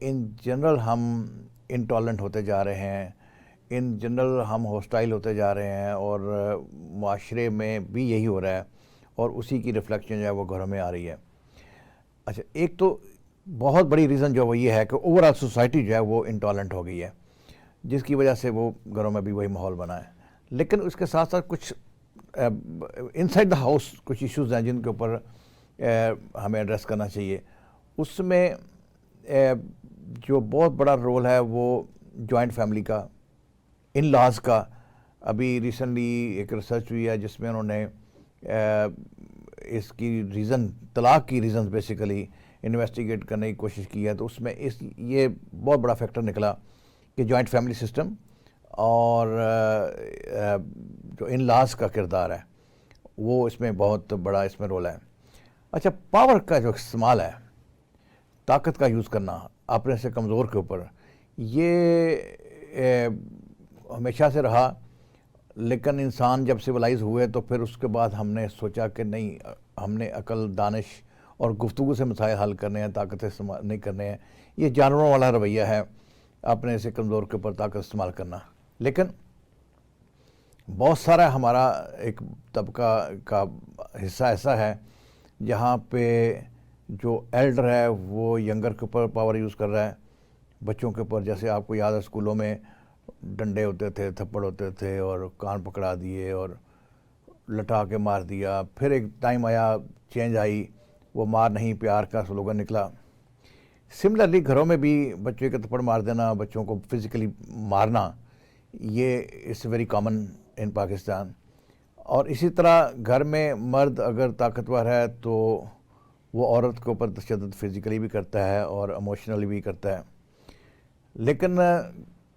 In general ہم intolerant ہوتے جا رہے ہیں، ان جنرل ہم ہاسٹائل ہوتے جا رہے ہیں، اور معاشرے میں بھی یہی ہو رہا ہے، اور اسی کی ریفلیکشن جو ہے وہ گھروں میں آ رہی ہے۔ اچھا، ایک تو بہت بڑی ریزن جو وہ یہ ہے کہ اوور آل سوسائٹی جو ہے وہ انٹالرنٹ ہو گئی ہے، جس کی وجہ سے وہ گھروں میں بھی وہی ماحول بنا ہے۔ لیکن اس کے ساتھ ساتھ کچھ ان سائڈ دا ہاؤس کچھ ایشوز ہیں جن کے اوپر ہمیں ایڈریس کرنا چاہیے۔ اس میں جو بہت بڑا رول ہے وہ جوائنٹ فیملی کا، ان لاز کا۔ ابھی ریسنٹلی ایک ریسرچ ہوئی ہے جس میں انہوں نے اس کی ریزن، طلاق کی ریزنز بیسیکلی انویسٹیگیٹ کرنے کی کوشش کی ہے، تو اس میں یہ بہت بڑا فیکٹر نکلا کہ جوائنٹ فیملی سسٹم اور جو ان لاز کا کردار ہے وہ اس میں بہت بڑا اس میں رول ہے۔ اچھا، پاور کا جو استعمال ہے، طاقت کا یوز کرنا اپنے سے کمزور کے اوپر، یہ ہمیشہ سے رہا، لیکن انسان جب سویلائز ہوئے تو پھر اس کے بعد ہم نے سوچا کہ نہیں، ہم نے عقل، دانش اور گفتگو سے مسائل حل کرنے ہیں، طاقت سے استعمال نہیں کرنے ہیں۔ یہ جانوروں والا رویہ ہے، اپنے سے کمزور کے اوپر طاقت استعمال کرنا۔ لیکن بہت سارا ہمارا ایک طبقہ کا حصہ ایسا ہے جہاں پہ جو ایلڈر ہے وہ ینگر کے اوپر پاور یوز کر رہا ہے، بچوں کے اوپر۔ جیسے آپ کو یاد ہے اسکولوں میں ڈنڈے ہوتے تھے، تھپڑ ہوتے تھے، اور کان پکڑا دیے اور لٹا کے مار دیا۔ پھر ایک ٹائم آیا، چینج آئی، وہ مار نہیں پیار کا سلوگن نکلا۔ سملرلی گھروں میں بھی بچے کے تھپڑ مار دینا، بچوں کو فزیکلی مارنا، یہ is very common in Pakistan. اور اسی طرح گھر میں مرد اگر طاقتور ہے تو وہ عورت کے اوپر تشدد فزیکلی بھی کرتا ہے اور ایموشنلی بھی کرتا ہے۔ لیکن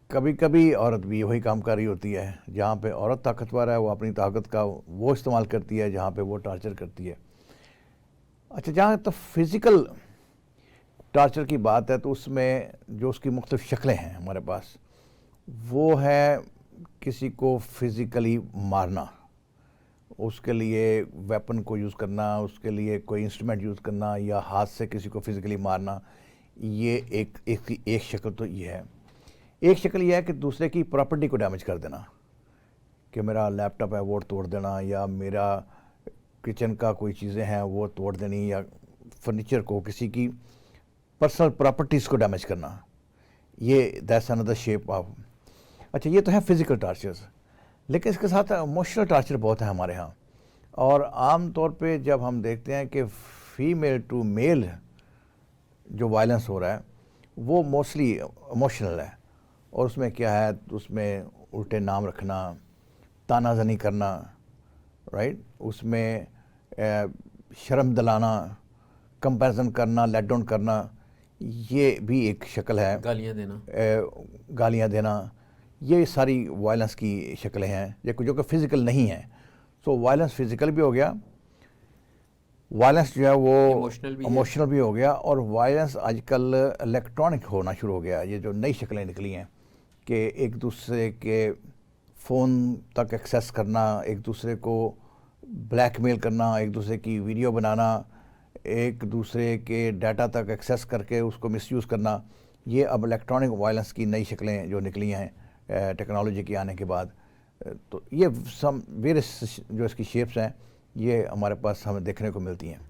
کبھی کبھی عورت بھی وہی کام کر رہی ہوتی ہے، جہاں پہ عورت طاقتور ہے وہ اپنی طاقت کا وہ استعمال کرتی ہے جہاں پہ وہ ٹارچر کرتی ہے۔ اچھا، جہاں تو فزیکل ٹارچر کی بات ہے تو اس میں جو اس کی مختلف شکلیں ہیں ہمارے پاس، وہ ہے کسی کو فزیکلی مارنا، اس کے لیے ویپن کو یوز کرنا، اس کے لیے کوئی انسٹرومنٹ یوز کرنا، یا ہاتھ سے کسی کو فزیکلی مارنا۔ یہ ایک شکل تو یہ ہے۔ ایک شکل یہ ہے کہ دوسرے کی پراپرٹی کو ڈیمیج کر دینا، کہ میرا لیپ ٹاپ ہے وہ توڑ دینا، یا میرا کچن کا کوئی چیزیں ہیں وہ توڑ دینی، یا فرنیچر کو، کسی کی پرسنل پراپرٹیز کو ڈیمیج کرنا۔ یہ دیٹس انادر شیپ آف۔ اچھا، یہ تو ہے فزیکل ٹارچرز، لیکن اس کے ساتھ ایموشنل ٹارچر بہت ہے ہمارے ہاں۔ اور عام طور پہ جب ہم دیکھتے ہیں کہ فیمیل ٹو میل جو وائلنس ہو رہا ہے وہ موسٹلی ایموشنل ہے، اور اس میں کیا ہے، اس میں الٹے نام رکھنا، تانا زنی کرنا، رائٹ، اس میں شرم دلانا، کمپیرزن کرنا، لیٹ ڈاؤن کرنا، یہ بھی ایک شکل ہے۔ گالیاں دینا، یہ ساری وائلنس کی شکلیں ہیں جو کہ فزیکل نہیں ہیں۔ سو وائلنس فزیکل بھی ہو گیا، وائلنس جو ہے وہ ایموشنل بھی ہو گیا، اور وائلنس آج کل الیکٹرانک ہونا شروع ہو گیا۔ یہ جو نئی شکلیں نکلی ہیں کہ ایک دوسرے کے فون تک ایکسیس کرنا، ایک دوسرے کو بلیک میل کرنا، ایک دوسرے کی ویڈیو بنانا، ایک دوسرے کے ڈیٹا تک ایکسیس کر کے اس کو مس یوز کرنا، یہ اب الیکٹرانک وائلنس کی نئی شکلیں جو نکلی ہیں ٹیکنالوجی کے آنے کے بعد۔ تو یہ ویریس جو اس کی شیپس ہیں، یہ ہمارے پاس ہمیں دیکھنے کو ملتی ہیں۔